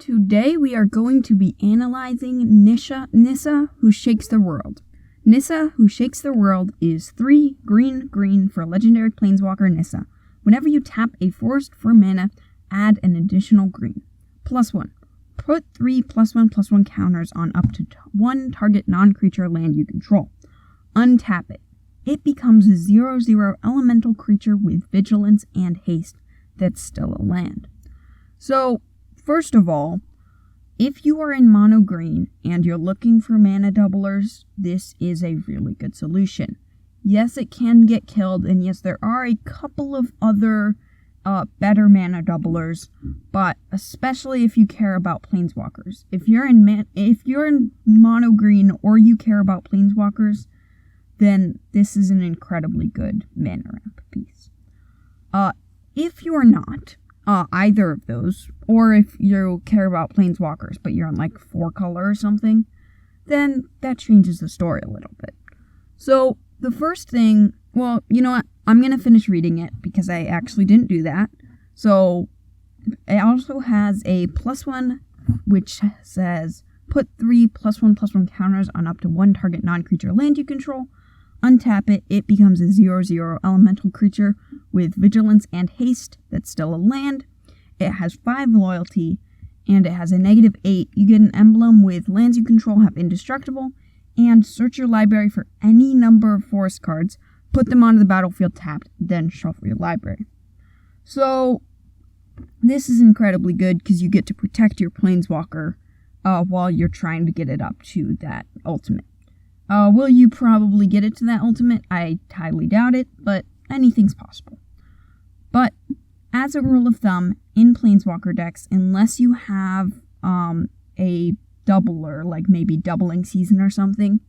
Today we are going to be analyzing Nissa, Who Shakes the World. Nissa, Who Shakes the World is 3 green for legendary planeswalker Nissa. Whenever you tap a forest for mana, add an additional green. +1. Put 3 +1/+1 counters on up to 1 target non-creature land you control. Untap it. It becomes a 0/0 elemental creature with vigilance and haste that's still a land. So, first of all, if you are in mono green and you're looking for mana doublers, this is a really good solution. Yes, it can get killed, and yes, there are a couple of other better mana doublers, but especially if you care about planeswalkers. If you're in mono green or you care about planeswalkers, then this is an incredibly good mana ramp piece. If you're not either of those, or if you care about planeswalkers but you're on like 4 color or something, then that changes the story a little bit. So the first thing, well, you know what? I'm going to finish reading it because I actually didn't do that. So it also has a +1, which says put 3 +1/+1 counters on up to 1 target non-creature land you control. Untap it. It becomes a 0/0 elemental creature with vigilance and haste that's still a land. It has 5 loyalty, and it has a -8. You get an emblem with lands you control have indestructible, and search your library for any number of forest cards, put them onto the battlefield tapped, then shuffle your library. So, this is incredibly good because you get to protect your planeswalker while you're trying to get it up to that ultimate. Will you probably get it to that ultimate? I highly doubt it, but anything's possible. But, as a rule of thumb, in planeswalker decks, unless you have a doubler, like maybe doubling season or something,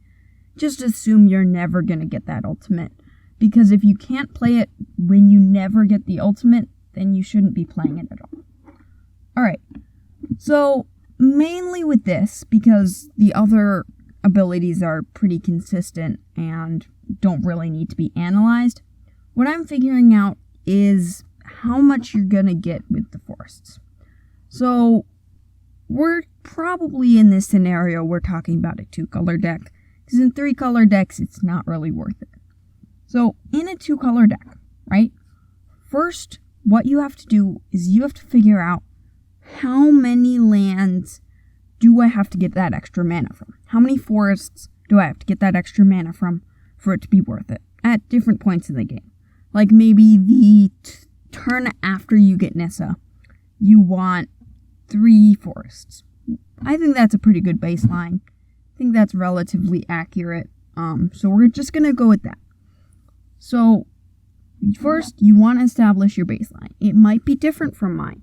just assume you're never going to get that ultimate. Because if you can't play it when you never get the ultimate, then you shouldn't be playing it at all. Alright, so mainly with this, because the other abilities are pretty consistent and don't really need to be analyzed, what I'm figuring out is how much you're going to get with the forests. So, we're probably in this scenario, we're talking about a 2-color deck, because in 3-color decks, it's not really worth it. So, in a 2-color deck, right, first, what you have to do is you have to figure out how many lands do I have to get that extra mana from? How many forests do I have to get that extra mana from for it to be worth it at different points in the game? Like maybe the turn after you get Nissa, you want 3 forests. I think that's a pretty good baseline. I think that's relatively accurate. So we're just going to go with that. So first, you want to establish your baseline. It might be different from mine.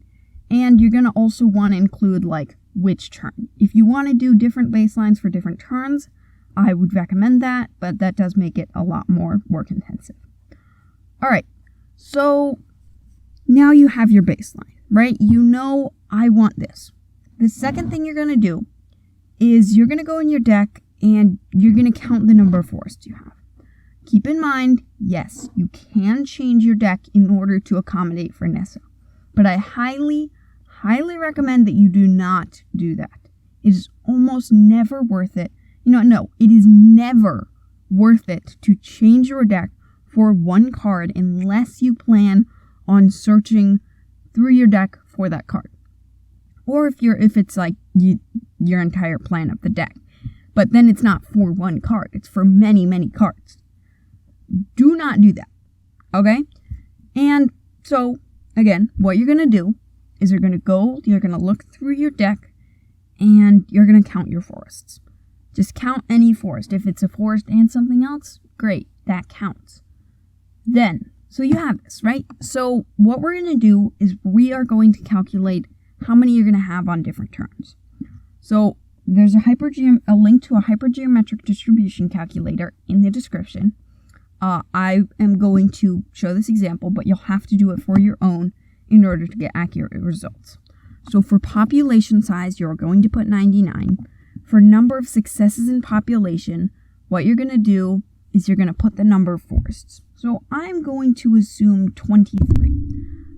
And you're going to also want to include like which turn. If you want to do different baselines for different turns, I would recommend that, but that does make it a lot more work intensive. Alright, so now you have your baseline, right? You know I want this. The second thing you're going to do is you're going to go in your deck and you're going to count the number of forests you have. Keep in mind, yes, you can change your deck in order to accommodate for Nissa, but I highly recommend that you do not do that. It is almost never worth it. It is never worth it to change your deck for 1 card unless you plan on searching through your deck for that card. Or if it's like your entire plan of the deck. But then it's not for 1 card. It's for many, many cards. Do not do that. Okay? And so, again, what you're going to do is you're going to look through your deck, and you're going to count your forests. Just count any forest. If it's a forest and something else, great, that counts. Then, so you have this, right? So what we're going to do is we are going to calculate how many you're going to have on different turns. So there's a link to a hypergeometric distribution calculator in the description. I am going to show this example, but you'll have to do it for your own in order to get accurate results. So for population size, you're going to put 99. For number of successes in population, what you're going to do is you're going to put the number of forests. So I'm going to assume 23.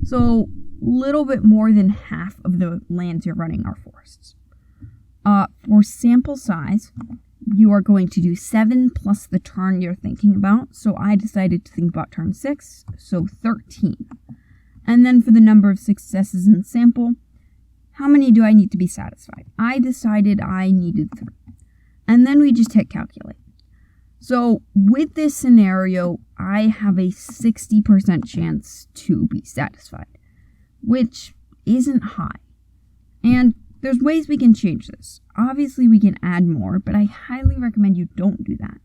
So little bit more than half of the lands you're running are forests. For sample size, you are going to do 7 plus the turn you're thinking about. So I decided to think about turn 6, so 13. And then for the number of successes in sample, how many do I need to be satisfied? I decided I needed 3. And then we just hit calculate. So with this scenario, I have a 60% chance to be satisfied, which isn't high. And there's ways we can change this. Obviously, we can add more, but I highly recommend you don't do that.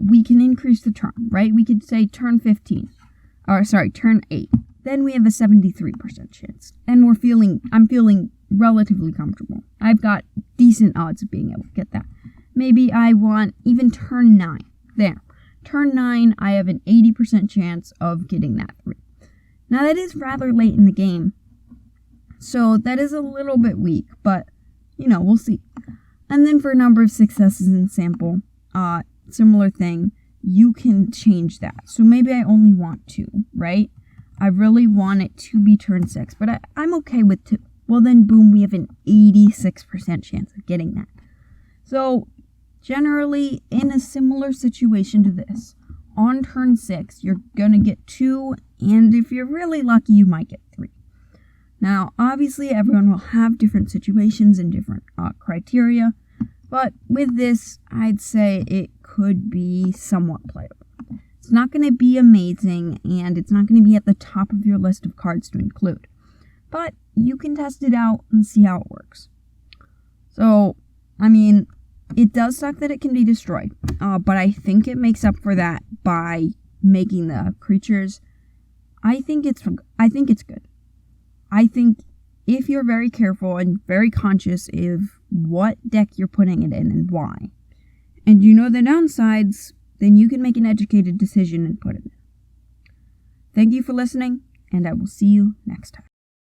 We can increase the turn, right? We could say turn 8. Then we have a 73% chance. And I'm feeling relatively comfortable. I've got decent odds of being able to get that. Maybe I want even turn 9. There. Turn 9, I have an 80% chance of getting that 3. Now, that is rather late in the game, so that is a little bit weak, but, we'll see. And then for number of successes in sample, similar thing, you can change that. So maybe I only want 2, right? I really want it to be turn 6, but I'm okay with 2. Well, then, boom, we have an 86% chance of getting that. So, generally, in a similar situation to this, on turn 6, you're going to get 2, and if you're really lucky, you might get 3. Now, obviously, everyone will have different situations and different criteria, but with this, I'd say it could be somewhat playable. It's not going to be amazing, and it's not going to be at the top of your list of cards to include, but you can test it out and see how it works. So, it does suck that it can be destroyed, but I think it makes up for that by making the creatures. I think it's good. I think if you're very careful and very conscious of what deck you're putting it in and why, and you know the downsides, then you can make an educated decision and put it in. Thank you for listening, and I will see you next time.